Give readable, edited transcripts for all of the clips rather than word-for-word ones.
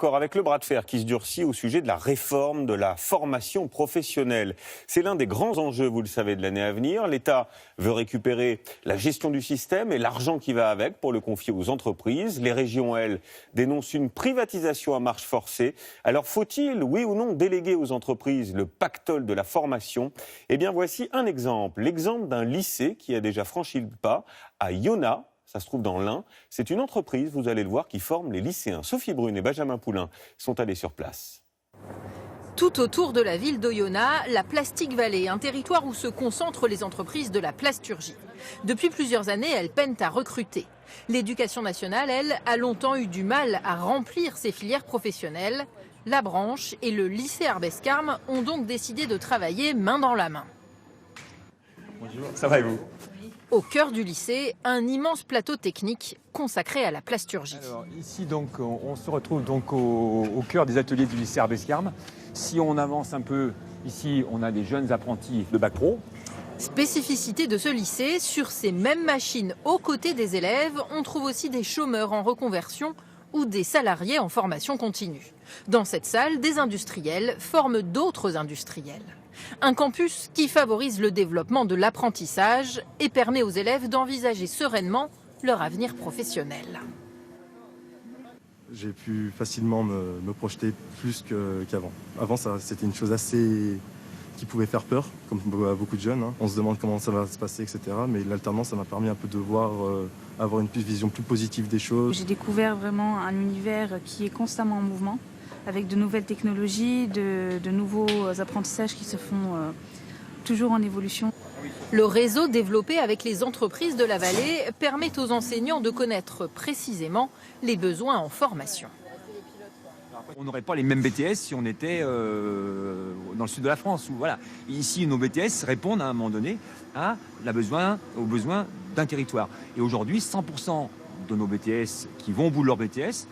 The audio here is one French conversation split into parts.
Encore avec le bras de fer qui se durcit au sujet de la réforme de la formation professionnelle. C'est l'un des grands enjeux, vous le savez, de l'année à venir. L'État veut récupérer la gestion du système et l'argent qui va avec pour le confier aux entreprises. Les régions, elles, dénoncent une privatisation à marche forcée. Alors faut-il, oui ou non, déléguer aux entreprises le pactole de la formation? Eh bien voici un exemple. L'exemple d'un lycée qui a déjà franchi le pas à Yona. Ça se trouve dans l'Ain. C'est une entreprise, vous allez le voir, qui forme les lycéens. Sophie Brune et Benjamin Poulain sont allés sur place. Tout autour de la ville d'Oyonnax, la Plastic Valley, un territoire où se concentrent les entreprises de la plasturgie. Depuis plusieurs années, elles peinent à recruter. L'éducation nationale, elle, a longtemps eu du mal à remplir ses filières professionnelles. La branche et le lycée Arbescarme ont donc décidé de travailler main dans la main. Bonjour, ça va et vous? Au cœur du lycée, un immense plateau technique consacré à la plasturgie. Alors, ici, donc, on se retrouve donc au cœur des ateliers du lycée Arbescarme. Si on avance un peu, ici, on a des jeunes apprentis de bac pro. Spécificité de ce lycée, sur ces mêmes machines aux côtés des élèves, on trouve aussi des chômeurs en reconversion ou des salariés en formation continue. Dans cette salle, des industriels forment d'autres industriels. Un campus qui favorise le développement de l'apprentissage et permet aux élèves d'envisager sereinement leur avenir professionnel. J'ai pu facilement me projeter plus qu'avant. Avant, c'était une chose assez qui pouvait faire peur, comme à beaucoup de jeunes. On se demande comment ça va se passer, etc. Mais l'alternance, ça m'a permis un peu de voir, avoir une vision plus positive des choses. J'ai découvert vraiment un univers qui est constamment en mouvement, avec de nouvelles technologies, de nouveaux apprentissages qui se font toujours en évolution. Le réseau développé avec les entreprises de la vallée permet aux enseignants de connaître précisément les besoins en formation. On n'aurait pas les mêmes BTS si on était dans le sud de la France. Voilà. Ici, nos BTS répondent à un moment donné aux besoins d'un territoire. Et aujourd'hui, 100% de nos BTS qui vont au bout de leur BTS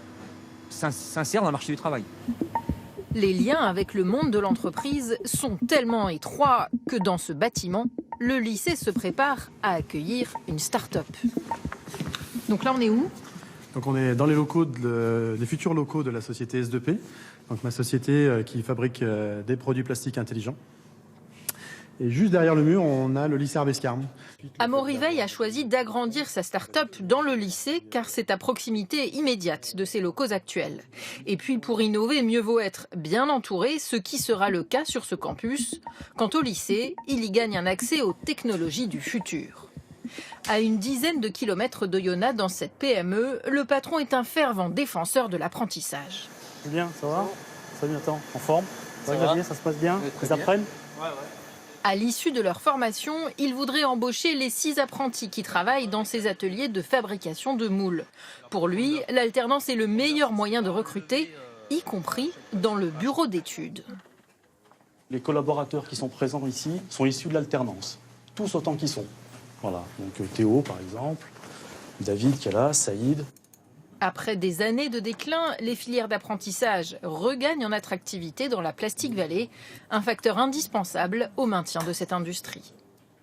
s'insèrent dans le marché du travail. Les liens avec le monde de l'entreprise sont tellement étroits que dans ce bâtiment, le lycée se prépare à accueillir une start-up. Donc là, on est où ? Donc on est dans les locaux, les futurs locaux de la société S2P, donc ma société qui fabrique des produits plastiques intelligents. Et juste derrière le mur, on a le lycée Arbescarme. Amaury Veil a choisi d'agrandir sa start-up dans le lycée car c'est à proximité immédiate de ses locaux actuels. Et puis pour innover, mieux vaut être bien entouré, ce qui sera le cas sur ce campus. Quant au lycée, il y gagne un accès aux technologies du futur. À une dizaine de kilomètres d'Oyonnax, dans cette PME, le patron est un fervent défenseur de l'apprentissage. Julien, ça va? Salut Nathan, en forme? Ça va Xavier, ça se passe bien? Ils apprennent? Ouais. À l'issue de leur formation, ils voudraient embaucher les 6 apprentis qui travaillent dans ces ateliers de fabrication de moules. Pour lui, l'alternance est le meilleur moyen de recruter, y compris dans le bureau d'études. Les collaborateurs qui sont présents ici sont issus de l'alternance, tous autant qu'ils sont. Voilà, donc Théo par exemple, David qui est là, Saïd. Après des années de déclin, les filières d'apprentissage regagnent en attractivité dans la Plastic Valley, un facteur indispensable au maintien de cette industrie.